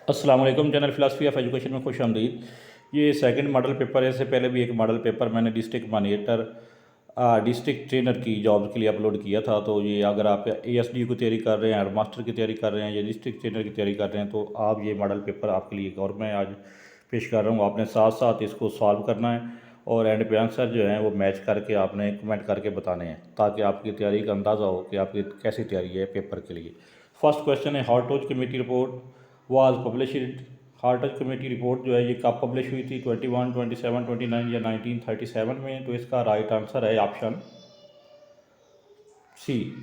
अस्सलाम वालेकुम। Channel philosophy of education में खुश आमदीद। ये सेकंड मॉडल पेपर है। इससे पहले भी एक मॉडल पेपर मैंने डिस्ट्रिक्ट मॉनिटर डिस्ट्रिक्ट ट्रेनर की जॉब के लिए अपलोड किया था। तो ये अगर आप एएसडी की तैयारी कर रहे हैं, हेड मास्टर की तैयारी कर रहे हैं या डिस्ट्रिक्ट ट्रेनर की तैयारी कर रहे हैं तो आप ये मॉडल पेपर आपके लिए और मैं आज पेश कर रहा हूँ। आपने साथ साथ इसको सॉल्व करना है और एंड पे आंसर जो है वो मैच करके आपने कमेंट करके बताने हैं ताकि आपकी तैयारी का अंदाज़ा हो कि आपकी कैसी तैयारी है पेपर के लिए। फर्स्ट क्वेश्चन है, Hartog committee report was published. Hartog committee report जो है ये कब पब्लिश हुई थी? 21, 27, 29 या 1937 में? तो इसका राइट आंसर है ऑप्शन सी,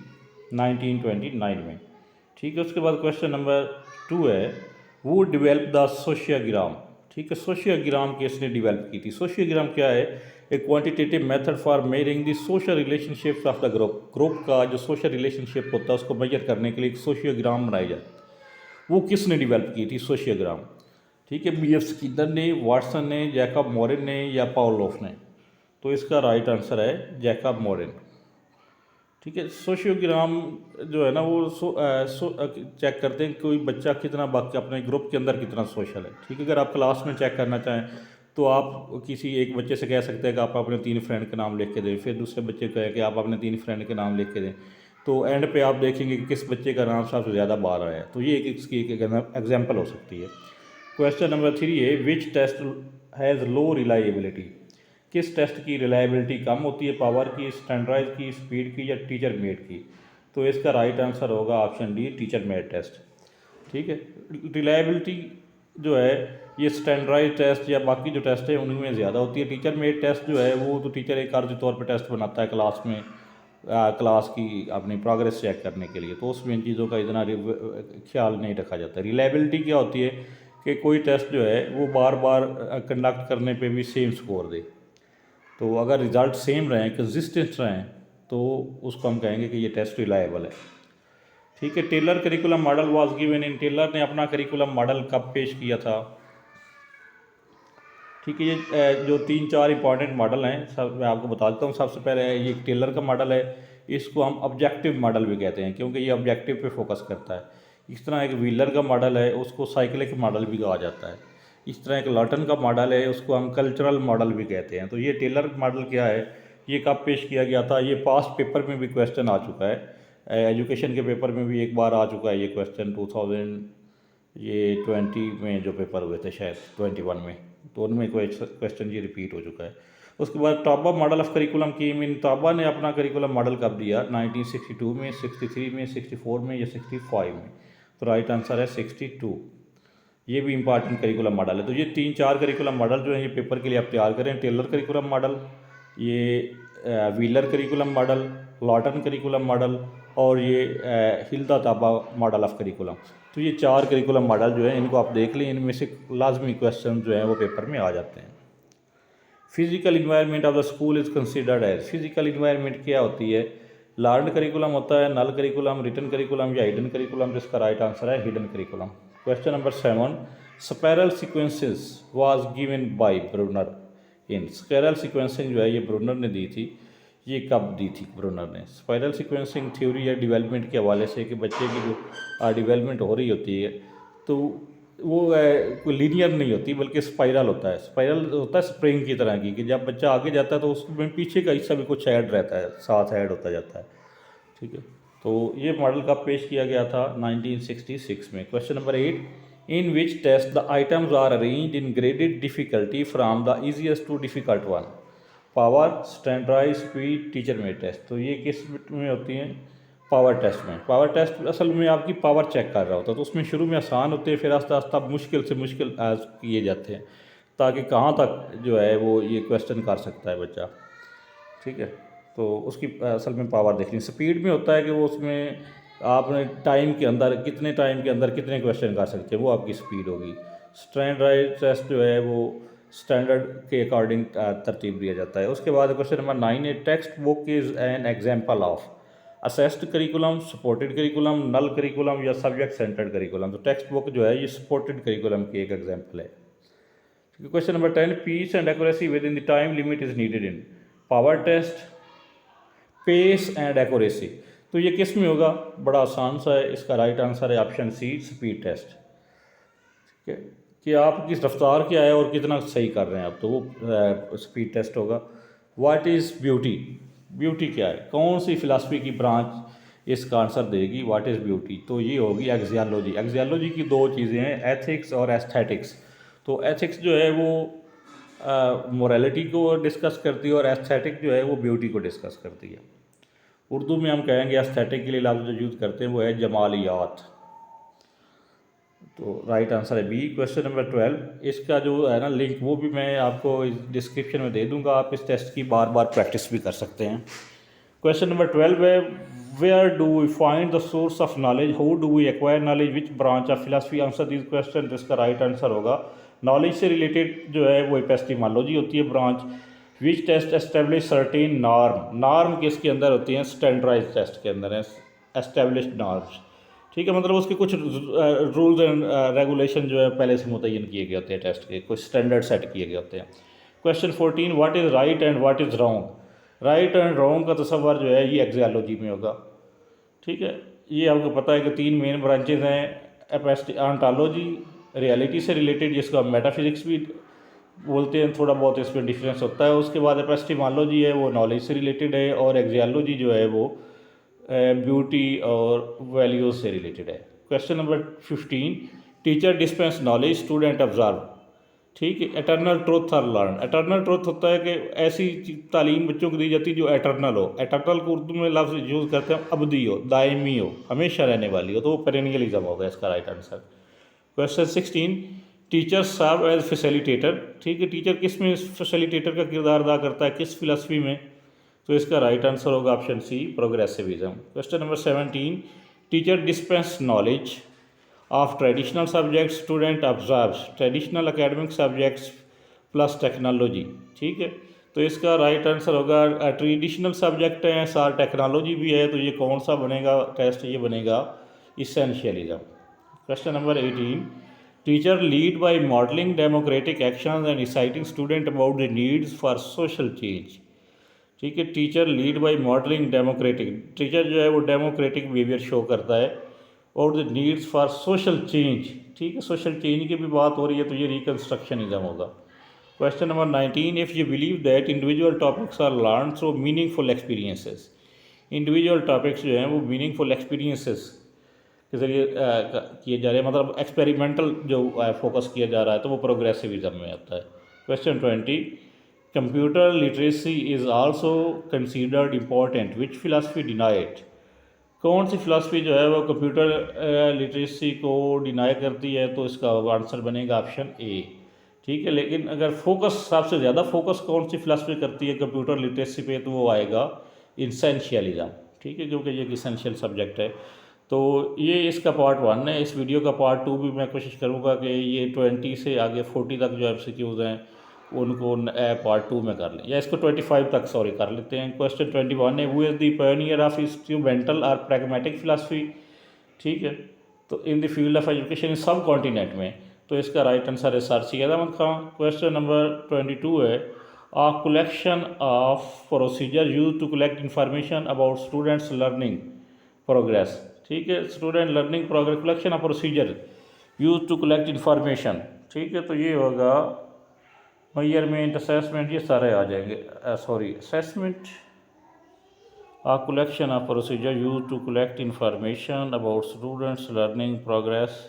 1929 में। ठीक है, उसके बाद क्वेश्चन नंबर 2 है, वो डेवलप द सोशियोग्राम। ठीक है, सोशियोग्राम किसने डेवलप की थी? सोशियोग्राम क्या है? A quantitative method for measuring the social relationships of the group का जो सोशल रिलेशनशिप होता है उसको मेजर करने के लिए एक सोशियोग्राम बनाया जाता है। वो किसने डेवलप की थी सोशियोग्राम? ठीक है, बी एफ स्किनर ने, वाटसन ने, जैकब मोरिन ने या पाउलोफ ने? तो इसका राइट आंसर है जैकब मोरिन। ठीक है, सोशियोग्राम जो है ना वो चेक करते हैं कोई बच्चा कितना बाकी अपने ग्रुप के अंदर कितना सोशल है। ठीक है, अगर आप क्लास में चेक करना चाहें तो आप किसी एक बच्चे से कह सकते हैं कि आप अपने 3 फ्रेंड के नाम लिख के दें, फिर दूसरे बच्चे को कहें कि आप अपने 3 फ्रेंड के नाम लिख के दें। तो एंड पे आप देखेंगे कि किस बच्चे का नाम सबसे ज़्यादा बाहर आया है। तो ये एक इसकी एक एग्जाम्पल हो सकती है। क्वेश्चन नंबर 3 है, which test has low reliability. किस टेस्ट की रिलायबिलिटी कम होती है? पावर की, स्टैंडर्डाइज की, स्पीड की या टीचर मेड की? तो इसका राइट आंसर होगा option D, teacher made test. ठीक है, रिलायबिलिटी जो है ये स्टैंडर्डाइज टेस्ट या बाकी जो टेस्ट है उनमें ज़्यादा होती है। टीचर मेड टेस्ट जो है वो तो टीचर एक अर्ज तौर पर टेस्ट बनाता है क्लास में, क्लास की अपनी प्रोग्रेस चेक करने के लिए, तो उसमें इन चीज़ों का इतना ख्याल नहीं रखा जाता। रिलायबिलिटी क्या होती है कि कोई टेस्ट जो है वो बार बार कंडक्ट करने पे भी सेम स्कोर दे। तो अगर रिज़ल्ट सेम रहें, कंसिस्टेंट रहें, तो उसको हम कहेंगे कि ये टेस्ट रिलायबल है। ठीक है, Taylor curriculum model was given in. Taylor ने अपना करिकुलम मॉडल कब पेश किया था? ठीक है, ये जो 3-4 इंपॉर्टेंट मॉडल हैं सब मैं आपको बताता हूँ। सबसे पहले ये एक टेलर का मॉडल है। इसको हम ऑब्जेक्टिव मॉडल भी कहते हैं क्योंकि ये ऑब्जेक्टिव पे फोकस करता है। इस तरह एक व्हीलर का मॉडल है, उसको साइक्लिक मॉडल भी कहा जाता है। इस तरह एक लॉटन का मॉडल है, उसको हम कल्चरल मॉडल भी कहते हैं। तो ये टेलर मॉडल क्या है, ये कब पेश किया गया था? ये पास्ट पेपर में भी क्वेश्चन आ चुका है, एजुकेशन के पेपर में भी एक बार आ चुका है ये क्वेश्चन 2020 में जो पेपर हुए थे, शायद 21 में, तो उनमें क्वेश्चन ये रिपीट हो चुका है। उसके बाद ताबा मॉडल ऑफ करिकुलम की मीन, ताबा ने अपना करिकुलम मॉडल कब दिया? 1962 में, 63 में, 64 में या 65 में? तो राइट आंसर है 62। ये भी इंपॉर्टेंट करिकुलम मॉडल है। तो ये 3-4 करिकुलम मॉडल जो है ये पेपर के लिए आप तैयार करें। टेलर करिकुलम मॉडल, ये Wheeler curriculum model, Lawton curriculum model और ये Hilda Taba model of curriculum. तो ये 4 करिकुलम मॉडल जो है इनको आप देख लें, इनमें से लाजमी क्वेश्चन जो हैं वो पेपर में आ जाते हैं। Physical environment of the school is considered as. Physical environment क्या होती है? लर्न करिकुलम होता है, नल करिकुलम, रिटन करिकुलम या हिडन करिकुलम? जिसका राइट आंसर है hidden curriculum. Question number 7, spiral sequences was given by Bruner in. Spiral sequencing जो है ये ब्रूनर ने दी थी। ये कब दी थी ब्रूनर ने? स्पाइरल सीक्वेंसिंग थ्योरी या डेवलपमेंट के हवाले से कि बच्चे की जो डेवलपमेंट हो रही होती है तो वो कोई लीनियर नहीं होती बल्कि स्पाइरल होता है। स्पाइरल होता है स्प्रिंग की तरह की, कि जब बच्चा आगे जाता है तो उसमें पीछे का हिस्सा भी कुछ ऐड रहता है, साथ ऐड होता जाता है। ठीक है, तो ये मॉडल कब पेश किया गया था? 1966 में। Question number 8, in which test the items are arranged in graded difficulty from the easiest to difficult one? Power, standardize, speed, teacher made test? तो ये किस में होती हैं? पावर टेस्ट में। पावर टेस्ट असल में आपकी पावर चेक कर रहा होता है, तो उसमें शुरू में आसान होते हैं, फिर आस्ता आस्ता मुश्किल से मुश्किल किए जाते हैं ताकि कहाँ तक जो है वो ये क्वेश्चन कर सकता है बच्चा। ठीक है, तो उसकी असल में पावर देखनी। स्पीड में होता है कि वो उसमें आपने टाइम के अंदर कितने टाइम के अंदर कितने क्वेश्चन कर सकते हैं, वो आपकी स्पीड होगी। स्टैंडर्डाइज टेस्ट जो है वो स्टैंडर्ड के अकॉर्डिंग तरतीब दिया जाता है। उसके बाद क्वेश्चन नंबर 9 है, text book is an example of assessed curriculum, supported curriculum, null curriculum या सब्जेक्ट सेंटर्ड करिकुलम? तो टेक्स्ट बुक जो है ये सपोर्टेड करिकुलम की एक एग्जाम्पल है। Question number 10, pace and accuracy within the time limit is needed in. Power test, pace and accuracy? तो ये किस में होगा? बड़ा आसान सा है, इसका राइट आंसर है ऑप्शन सी, स्पीड टेस्ट। कि कि आपकी रफ्तार क्या है और कितना सही कर रहे हैं आप, तो वो स्पीड टेस्ट होगा। व्हाट इज़ ब्यूटी, ब्यूटी क्या है, कौन सी फ़िलासफ़ी की ब्रांच इसका आंसर देगी व्हाट इज़ ब्यूटी, तो ये होगी एक्सियोलॉजी। एक्सियोलॉजी की दो चीज़ें हैं, एथिक्स और एस्थेटिक्स। तो एथिक्स जो है वो मोरालिटी को डिस्कस करती है और एस्थेटिक जो है वो ब्यूटी को डिस्कस करती है। उर्दू में हम कहेंगे एस्थेटिक के लिए लफ्ज़ जो यूज़ करते हैं वो है जमालियात। तो राइट आंसर है बी। क्वेश्चन नंबर 12, इसका जो है ना लिंक वो भी मैं आपको डिस्क्रिप्शन में दे दूंगा, आप इस टेस्ट की बार बार प्रैक्टिस भी कर सकते हैं। क्वेश्चन नंबर 12 है, where do we find the source of knowledge, how do we acquire knowledge, which branch of philosophy answer this question. जिसका राइट आंसर होगा नॉलेज से रिलेटेड जो है वो एपिस्टेमोलॉजी होती है branch. Which test establish certain norm, norm किसके अंदर होती हैं, स्टैंडर्डाइज टेस्ट के अंदर है एस्टेब्लिश्ड नॉर्म्स। ठीक है, मतलब उसके कुछ रूल्स एंड रेगुलेशन जो है पहले से मुतय्यन किए गए होते हैं, टेस्ट के कुछ स्टैंडर्ड सेट किए गए होते हैं। Question 14, what is right and what is wrong. Right and wrong का तस्वर जो है ये एक्सियोलॉजी में होगा। ठीक है, ये आपको पता है कि तीन मेन ब्रांचेज हैं, ऑन्टोलॉजी रियलिटी से रिलेटेड, जिसको हम मेटाफिजिक्स भी बोलते हैं, थोड़ा बहुत इसमें डिफरेंस होता है। उसके बाद एपिस्टेमोलॉजी है वो नॉलेज से रिलेटेड है, और एक्सियोलॉजी जो है वो ब्यूटी और वैल्यूज़ से रिलेटेड है। Question number 15, teacher dispense knowledge student observe. ठीक है, eternal truth are learn. Eternal truth होता है कि ऐसी तालीम बच्चों को दी जाती है जो एटर्नल हो। एटर्नल को उर्दू में लफ्ज़ यूज़ करते हैं अबदी हो, दायमी हो, हमेशा रहने वाली हो, तो वो पेरेनियलिज्म होगा इसका right answer. Question 16, teacher serve as facilitator. ठीक है, टीचर किस में फैसिलिटेटर का किरदार अदा करता है, किस फिलासफी में, तो इसका राइट आंसर होगा option C, progressivism. Question number 17, teacher dispense knowledge of traditional subjects student observes traditional academic subjects plus technology. ठीक है, तो इसका राइट आंसर होगा ट्रेडिशनल सब्जेक्ट हैं साथ टेक्नोलॉजी भी है, तो ये कौन सा बनेगा टेस्ट, ये बनेगा essentialism. Question number 18, teacher lead by modelling democratic actions and exciting student about the needs for social change. ठीक है, teacher lead by modelling democratic, teacher जो है वो डेमोक्रेटिक बिहेवियर शो करता है और the needs for social change. ठीक है, सोशल चेंज की भी बात हो रही है, तो ये रिकन्स्ट्रक्शनिज्म होगा। Question number 19, if you believe that individual topics are learn through meaningful experiences. Individual topics जो हैं वो मीनिंगफुल एक्सपीरियंसेस के ज़रिए किए जा रहे हैं, मतलब एक्सपेरिमेंटल जो फोकस किया जा रहा है, तो वो प्रोग्रेसिविज्म में आता है। Question 20, computer literacy is also considered important which philosophy deny it. कौन सी फिलासफी जो है वो कंप्यूटर लिटरेसी को डिनाई करती है, तो इसका आंसर बनेगा ऑप्शन ए। ठीक है, लेकिन अगर फोकस सबसे ज़्यादा फोकस कौन सी फिलासफी करती है कंप्यूटर लिटरेसी पे, तो वो आएगा इसेंशियलिज्म। ठीक है, क्योंकि ये एक इसेंशियल सब्जेक्ट है। तो ये इसका पार्ट 1 है। इस वीडियो का पार्ट 2 भी मैं कोशिश करूँगा कि ये 20 से आगे 40 तक जो MCQs हैं उनको पार्ट 2 में कर लें, या इसको 25 तक सॉरी कर लेते हैं। क्वेश्चन 21 है, who is the pioneer of instrumental और प्रैग्मेटिक फिलासफी। ठीक है, तो in the field of education subcontinent में, तो इसका राइट आंसर है sir Syed Ahmad Khan. Question number 22 है, a collection of procedure use to collect information about students learning progress. ठीक है, student learning progress, collection of procedure use to collect information. ठीक है, तो ये होगा मेजरमेंट, असेसमेंट, ये सारे आ जाएंगे। Sorry, assessment, a collection of procedure used to collect information about students learning progress।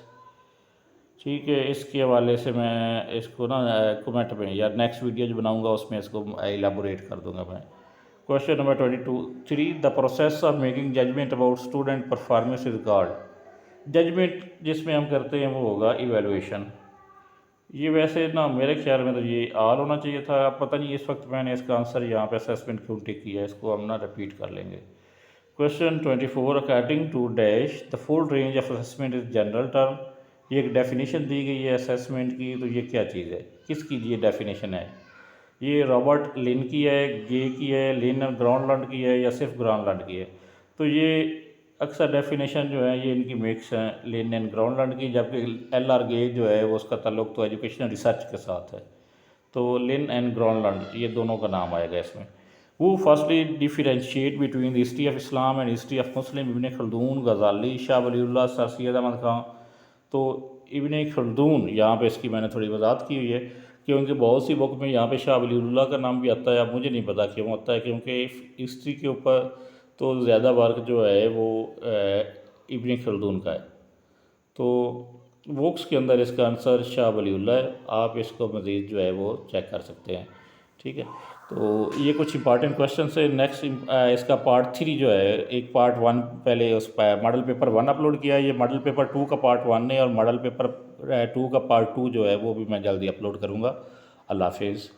ठीक है, इसके हवाले से मैं इसको ना कमेंट में या नेक्स्ट वीडियो जो बनाऊंगा उसमें इसको एलाबोरेट कर दूंगा मैं। Question number 22, the process of making judgement about student performance is called. Judgement जिसमें हम करते हैं वो होगा इवेलुएशन। ये वैसे ना मेरे ख्याल में तो ये आल होना चाहिए था, अब पता नहीं इस वक्त मैंने इसका आंसर यहाँ पे असेसमेंट क्यों टिक किया है, इसको हम ना रिपीट कर लेंगे। Question 24, according to dash the full range of assessment is general term. ये एक डेफिनेशन दी गई है असेसमेंट की, तो ये क्या चीज़ है, किसकी ये डेफिनेशन है? ये रॉबर्ट लिन की है, गे की है, लिन ग्राउंडलैंड की है, या सिर्फ ग्राउंडलैंड की है? तो ये अक्सर डेफिनेशन जो है ये इनकी मिक्स हैं, लिन एंड ग्राउंडलैंड की, जबकि LR गे जो है वो उसका ताल्लुक तो एजुकेशनल रिसर्च के साथ है। तो लिन एंड ग्राउंडलैंड ये दोनों का नाम आएगा इसमें। वो firstly differentiate between the history of Islam and history of Muslim, ibn Khaldun, गजाली, शाह वलीउल्लाह, सर सैयद अहमद खान। तो इब्न खल्दून, यहाँ पे इसकी मैंने थोड़ी वजाहत की हुई है कि उनके बहुत सी बुक में यहाँ पे शाह वलीउल्लाह का नाम भी आता है। अब मुझे नहीं पता क्यों आता है, क्योंकि हिस्ट्री के ऊपर तो ज़्यादा वर्क जो है वो इब्न खल्दून का है। तो बुक्स के अंदर इसका आंसर शाह वलीउल्लाह है। आप इसको मज़ीद जो है वो चेक कर सकते हैं। ठीक है, तो ये कुछ इंपॉर्टेंट क्वेश्चन है। नेक्स्ट इसका पार्ट 3 जो है, एक पार्ट 1 पहले उस मॉडल पेपर 1 अपलोड किया है, ये मॉडल पेपर 2 का पार्ट 1 है, और मॉडल पेपर 2 का पार्ट 2 जो है वो भी मैं जल्दी अपलोड करूँगा। अल्लाह हाफिज़।